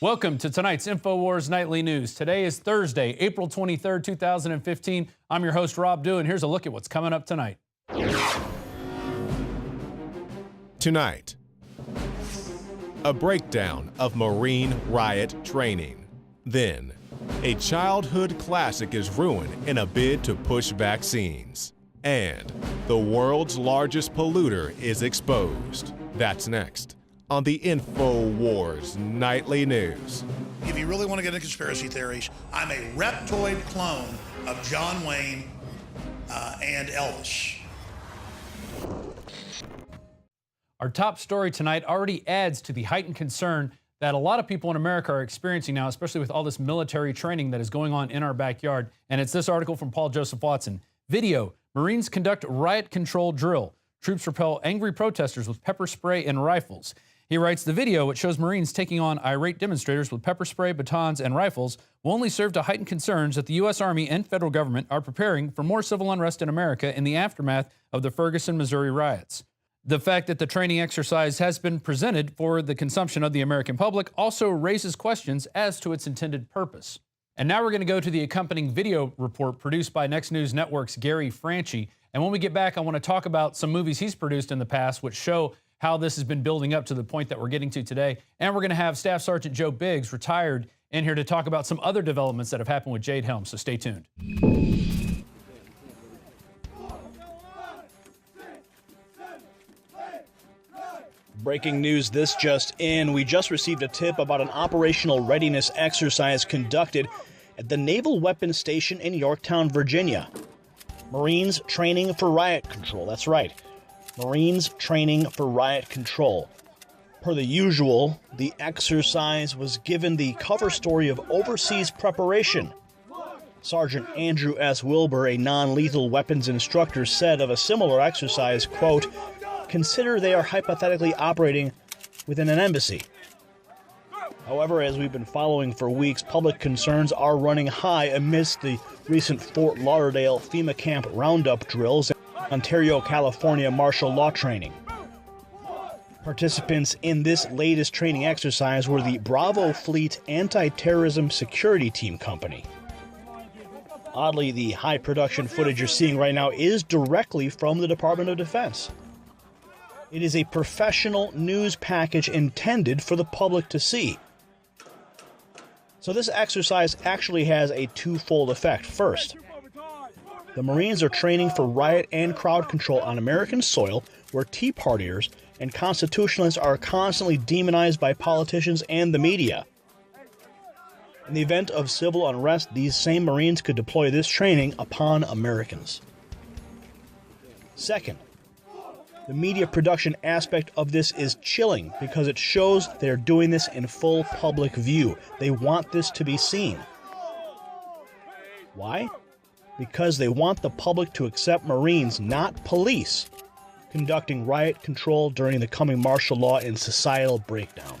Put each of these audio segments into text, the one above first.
Welcome to tonight's INFOWARS Nightly News. Today is Thursday, April 23rd, 2015. I'm your host, Rob Dew, and here's a look at what's coming up tonight. Tonight, a breakdown of Marine riot training. Then, a childhood classic is ruined in a bid to push vaccines. And the world's largest polluter is exposed. That's next on the INFOWARS Nightly News. If you really want to get into conspiracy theories, I'm a reptoid clone of John Wayne and Elvis. Our top story tonight already adds to the heightened concern that a lot of people in America are experiencing now, especially with all this military training that is going on in our backyard. And it's this article from Paul Joseph Watson. Video, Marines conduct riot control drill. Troops repel angry protesters with pepper spray and rifles. He writes, the video, which shows Marines taking on irate demonstrators with pepper spray, batons, and rifles, will only serve to heighten concerns that the U.S. Army and federal government are preparing for more civil unrest in America in the aftermath of the Ferguson, Missouri riots. The fact that the training exercise has been presented for the consumption of the American public also raises questions as to its intended purpose. And now we're going to go to the accompanying video report produced by Next News Network's Gary Franchi. And when we get back, I want to talk about some movies he's produced in the past which show how this has been building up to the point that we're getting to today. And we're going to have Staff Sergeant Joe Biggs, retired, in here to talk about some other developments that have happened with Jade Helms. So stay tuned. Breaking news this just in. We just received a tip about an operational readiness exercise conducted at the Naval Weapons Station in Yorktown, Virginia. Marines training for riot control. That's right. Marines training for riot control. Per the usual, the exercise was given the cover story of overseas preparation. Sergeant Andrew S. Wilbur, a non-lethal weapons instructor, said of a similar exercise, quote, consider they are hypothetically operating within an embassy. However, as we've been following for weeks, public concerns are running high amidst the recent Fort Lauderdale FEMA camp roundup drills and Ontario, California martial law training. Participants in this latest training exercise were the Bravo Fleet Anti-Terrorism Security Team Company. Oddly, the high production footage you're seeing right now is directly from the Department of Defense. It is a professional news package intended for the public to see. So this exercise actually has a twofold effect. First, the Marines are training for riot and crowd control on American soil where Tea Partiers and constitutionalists are constantly demonized by politicians and the media. In the event of civil unrest, these same Marines could deploy this training upon Americans. Second, the media production aspect of this is chilling because it shows they're doing this in full public view. They want this to be seen. Why? Because they want the public to accept Marines, not police, conducting riot control during the coming martial law and societal breakdown.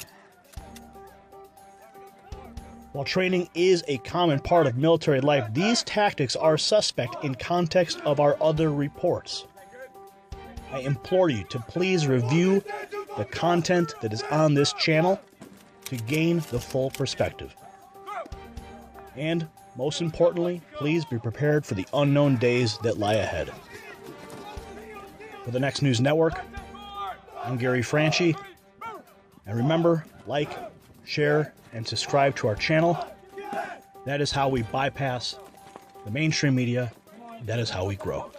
While training is a common part of military life, these tactics are suspect in context of our other reports. I implore you to please review the content that is on this channel to gain the full perspective. And, most importantly, please be prepared for the unknown days that lie ahead. For the Next News Network, I'm Gary Franchi. And remember, like, share, and subscribe to our channel. That is how we bypass the mainstream media. That is how we grow.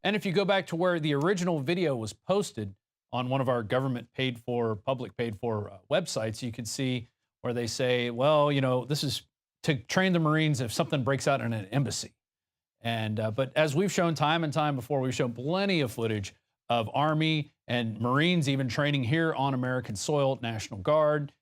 And if you go back to where the original video was posted on one of our government paid for, public paid for websites, you can see where they say, well, you know, this is to train the Marines if something breaks out in an embassy. And but as we've shown time and time before, we've shown plenty of footage of Army and Marines even training here on American soil, National Guard.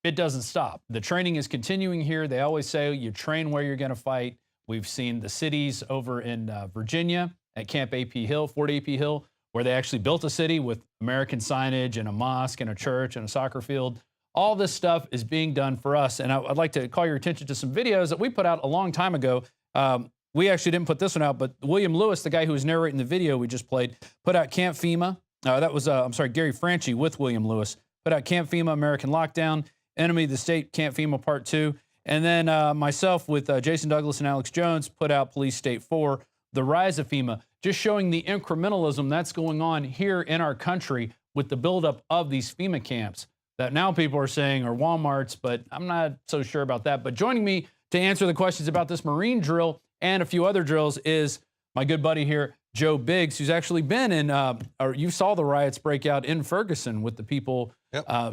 It doesn't stop. The training is continuing here. They always say you train where you're going to fight. We've seen the cities over in Virginia at Camp AP Hill, Fort AP Hill, where they actually built a city with American signage and a mosque and a church and a soccer field. All this stuff is being done for us. And I'd like to call your attention to some videos that we put out a long time ago we actually didn't put this one out, but William Lewis, the guy who was narrating the video we just played, put out Camp FEMA. That was, Gary Franchi with William Lewis, put out Camp FEMA, American Lockdown, Enemy of the State, Camp FEMA Part 2. And then myself with Jason Douglas and Alex Jones put out Police State 4, The Rise of FEMA, just showing the incrementalism that's going on here in our country with the buildup of these FEMA camps that now people are saying are Walmarts, but I'm not so sure about that. But joining me to answer the questions about this Marine drill and a few other drills is my good buddy here, Joe Biggs, who's actually been in, or you saw the riots break out in Ferguson with the people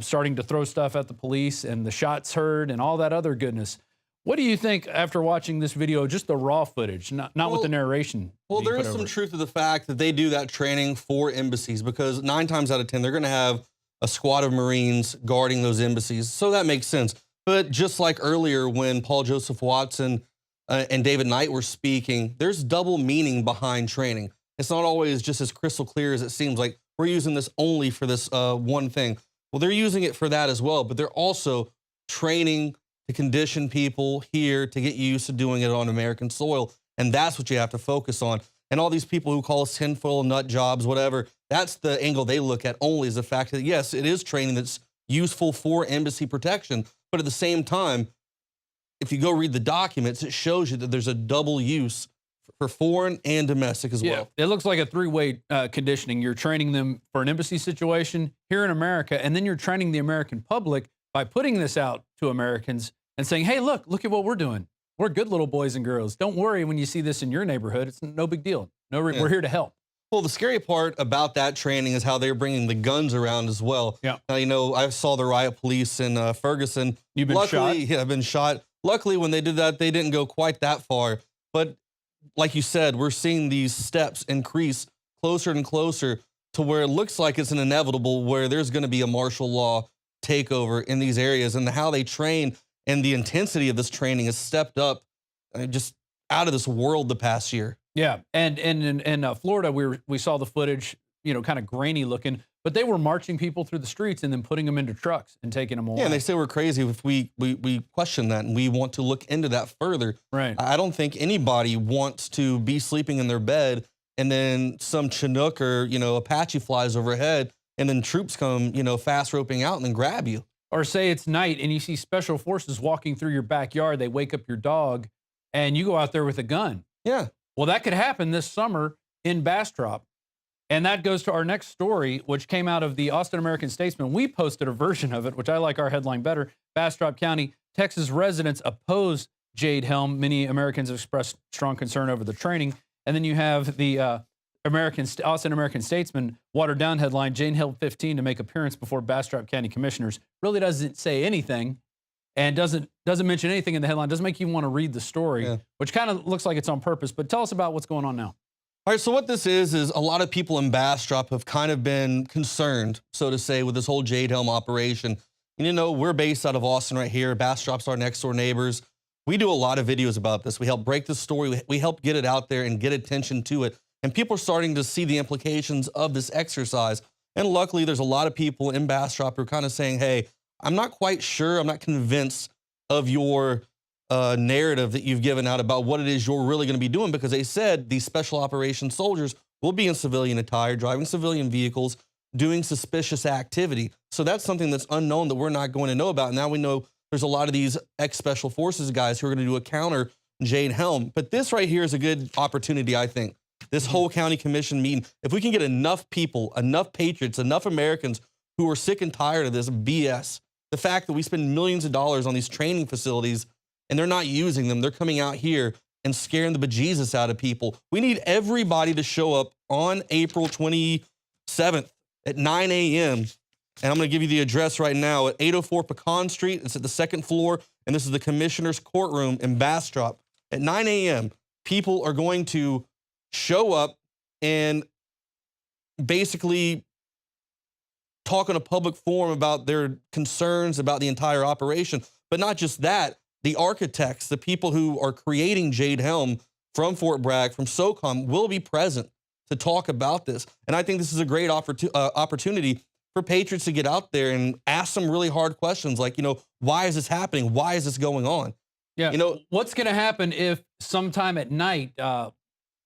starting to throw stuff at the police and the shots heard and all that other goodness. What do you think after watching this video, just the raw footage, not with the narration? Well, there is some truth to the fact that they do that training for embassies because 9 times out of 10, they're going to have a squad of Marines guarding those embassies. So that makes sense. But just like earlier when Paul Joseph Watson and David Knight were speaking, there's double meaning behind training. It's not always just as crystal clear as it seems like we're using this only for this one thing. Well, they're using it for that as well, but they're also training to condition people here to get used to doing it on American soil. And that's what you have to focus on. And all these people who call us tinfoil, nut jobs, whatever, that's the angle they look at only, is the fact that, yes, it is training that's useful for embassy protection. But at the same time, if you go read the documents, it shows you that there's a double use for foreign and domestic as well. It looks like a three-way conditioning. You're training them for an embassy situation here in America, and then you're training the American public by putting this out to Americans and saying, hey, look at what we're doing. We're good little boys and girls. Don't worry when you see this in your neighborhood. It's no big deal. We're here to help. Well, the scary part about that training is how they're bringing the guns around as well. Yeah. You know, I saw the riot police in Ferguson. You've been shot? Yeah, I've been shot. Luckily, when they did that, they didn't go quite that far. But like you said, we're seeing these steps increase closer and closer to where it looks like it's an inevitable where there's going to be a martial law takeover in these areas. And how they train and the intensity of this training has stepped up just out of this world the past year. Yeah, and in Florida, we saw the footage, kind of grainy looking, but they were marching people through the streets and then putting them into trucks and taking them away. Yeah, and they say we're crazy if we question that, and we want to look into that further. Right. I don't think anybody wants to be sleeping in their bed and then some Chinook or, Apache flies overhead and then troops come, fast roping out and then grab you. Or say it's night and you see special forces walking through your backyard, they wake up your dog, and you go out there with a gun. Yeah. Well, that could happen this summer in Bastrop. And that goes to our next story, which came out of the Austin American-Statesman. We posted a version of it, which I like our headline better. Bastrop County, Texas residents oppose Jade Helm. Many Americans have expressed strong concern over the training. And then you have the Austin American-Statesman watered down headline, Jane Hill 15 to make appearance before Bastrop County commissioners. Really doesn't say anything and doesn't mention anything in the headline. Doesn't make you want to read the story, which kind of looks like it's on purpose. But tell us about what's going on now. All right, so what this is a lot of people in Bastrop have kind of been concerned, so to say, with this whole Jade Helm operation. And we're based out of Austin right here. Bastrop's our next door neighbors. We do a lot of videos about this. We help break the story. We help get it out there and get attention to it. And people are starting to see the implications of this exercise. And luckily, there's a lot of people in Bastrop who are kind of saying, hey, I'm not quite sure, I'm not convinced of your narrative that you've given out about what it is you're really going to be doing, because they said these special operations soldiers will be in civilian attire, driving civilian vehicles, doing suspicious activity. So that's something that's unknown that we're not going to know about. Now we know there's a lot of these ex-special forces guys who are going to do a counter Jade Helm. But this right here is a good opportunity, I think. This whole county commission meeting, if we can get enough people, enough patriots, enough Americans who are sick and tired of this BS, the fact that we spend millions of dollars on these training facilities and they're not using them, they're coming out here and scaring the bejesus out of people. We need everybody to show up on April 27th at 9 a.m. And I'm going to give you the address right now at 804 Pecan Street. It's at the second floor, and this is the commissioner's courtroom in Bastrop. At 9 a.m., people are going to show up and basically talk on a public forum about their concerns about the entire operation. But not just that, the architects, the people who are creating Jade Helm from Fort Bragg, from SOCOM, will be present to talk about this. And I think this is a great opportunity for patriots to get out there and ask some really hard questions like, why is this happening? Why is this going on? Yeah. What's going to happen if sometime at night,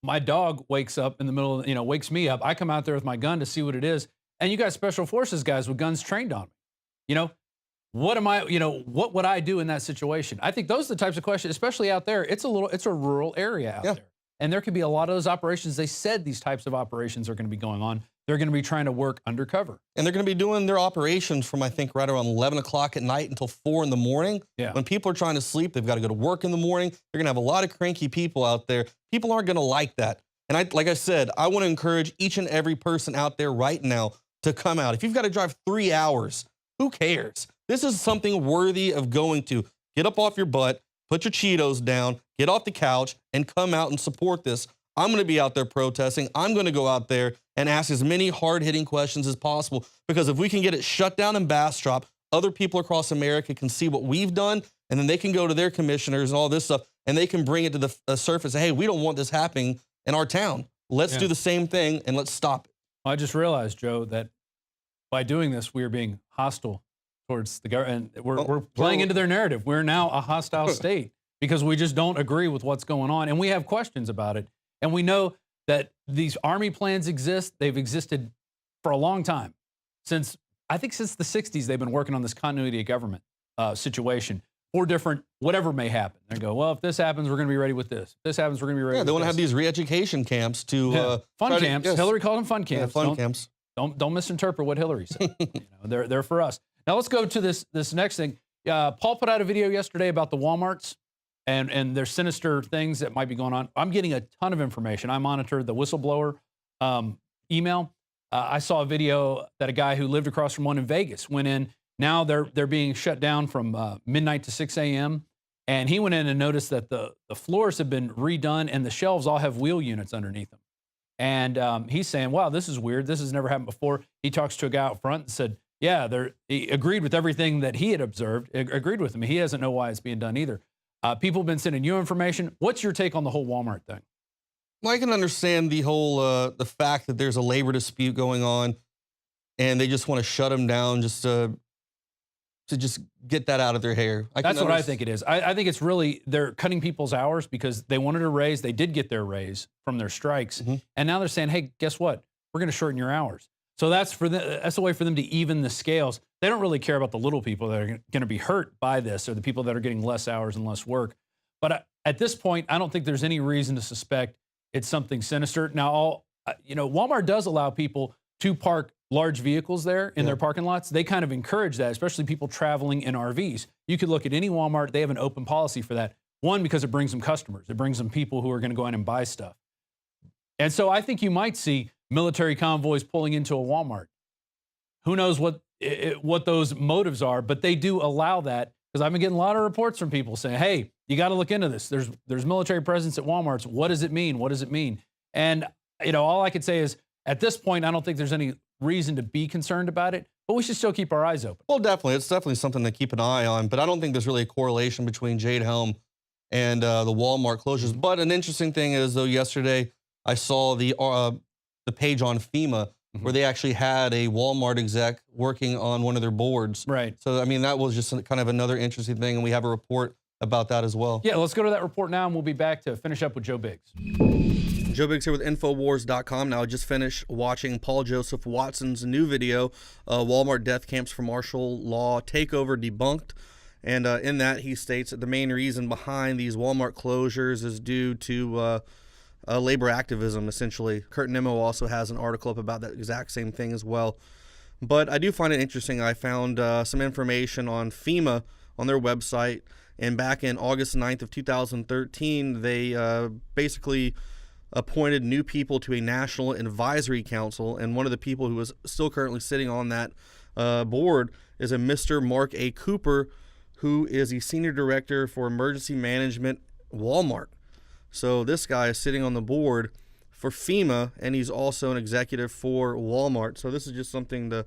my dog wakes up in the middle of, wakes me up. I come out there with my gun to see what it is. And you got special forces guys with guns trained on me. What am I, what would I do in that situation? I think those are the types of questions, especially out there. It's a rural area out there. And there could be a lot of those operations. They said these types of operations are going to be going on. They're going to be trying to work undercover. And they're going to be doing their operations from, I think, right around 11 o'clock at night until 4 in the morning. Yeah. When people are trying to sleep, they've got to go to work in the morning. They're going to have a lot of cranky people out there. People aren't going to like that. And like I said, I want to encourage each and every person out there right now to come out. If you've got to drive 3 hours, who cares? This is something worthy of going to. Get up off your butt, put your Cheetos down, get off the couch, and come out and support this. I'm going to be out there protesting. I'm going to go out there and ask as many hard-hitting questions as possible, because if we can get it shut down in Bastrop, other people across America can see what we've done, and then they can go to their commissioners and all this stuff, and they can bring it to the surface and say, hey, we don't want this happening in our town. Let's do the same thing, and let's stop it. I just realized, Joe, that by doing this, we are being hostile towards the government. And we're playing into their narrative. We're now a hostile state because we just don't agree with what's going on, and we have questions about it. And we know that these Army plans exist. They've existed for a long time. I think since the 60s, they've been working on this continuity of government situation for different, whatever may happen. They go, well, if this happens, we're going to be ready with this. If this happens, we're going to be ready with this. They want to have these re-education camps to... fun camps. Yes. Hillary called them fun camps. Yeah, fun camps. Don't misinterpret what Hillary said. They're for us. Now let's go to this next thing. Paul put out a video yesterday about the Walmarts and there's sinister things that might be going on. I'm getting a ton of information. I monitor the whistleblower email. I saw a video that a guy who lived across from one in Vegas went in. Now they're being shut down from midnight to 6 a.m. And he went in and noticed that the floors have been redone and the shelves all have wheel units underneath them. And he's saying, wow, this is weird. This has never happened before. He talks to a guy out front and said, yeah, he agreed with everything that he had observed, agreed with him. He doesn't know why it's being done either. People have been sending you information. What's your take on the whole Walmart thing? Well, I can understand the whole, the fact that there's a labor dispute going on and they just want to shut them down just to just get that out of their hair. That's what I think it is. I think it's really, they're cutting people's hours because they wanted a raise. They did get their raise from their strikes. Mm-hmm. And now they're saying, hey, guess what? We're going to shorten your hours. So that's a way for them to even the scales. They don't really care about the little people that are going to be hurt by this or the people that are getting less hours and less work. But at this point, I don't think there's any reason to suspect it's something sinister. Now, Walmart does allow people to park large vehicles there in their parking lots. They kind of encourage that, especially people traveling in RVs. You could look at any Walmart. They have an open policy for that. One, because it brings them customers. It brings them people who are going to go in and buy stuff. And so I think you might see military convoys pulling into a Walmart. Who knows what those motives are, but they do allow that, because I've been getting a lot of reports from people saying, hey, you got to look into this. There's military presence at Walmarts. What does it mean? What does it mean? And, all I could say is at this point, I don't think there's any reason to be concerned about it, but we should still keep our eyes open. Well, definitely. It's definitely something to keep an eye on, but I don't think there's really a correlation between Jade Helm and the Walmart closures. But an interesting thing is, though, yesterday I saw the page on FEMA where they actually had a Walmart exec working on one of their boards. Right. So, I mean, that was just kind of another interesting thing, and we have a report about that as well. Yeah, let's go to that report now, and we'll be back to finish up with Joe Biggs. Joe Biggs here with INFOWARS.com. Now, I just finished watching Paul Joseph Watson's new video, Walmart Death Camps for Martial Law Takeover Debunked. And in that, he states that the main reason behind these Walmart closures is due to labor activism, essentially. Kurt Nimmo also has an article up about that exact same thing as well. But I do find it interesting. I found some information on FEMA on their website. And back in August 9th of 2013, they basically appointed new people to a National Advisory Council. And one of the people who is still currently sitting on that board is a Mr. Mark A. Cooper, who is the Senior Director for Emergency Management, Walmart. So this guy is sitting on the board for FEMA, and he's also an executive for Walmart. So this is just something to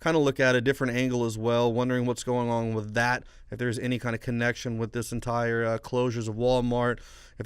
kind of look at a different angle as well, wondering what's going on with that, if there's any kind of connection with this entire closures of Walmart, if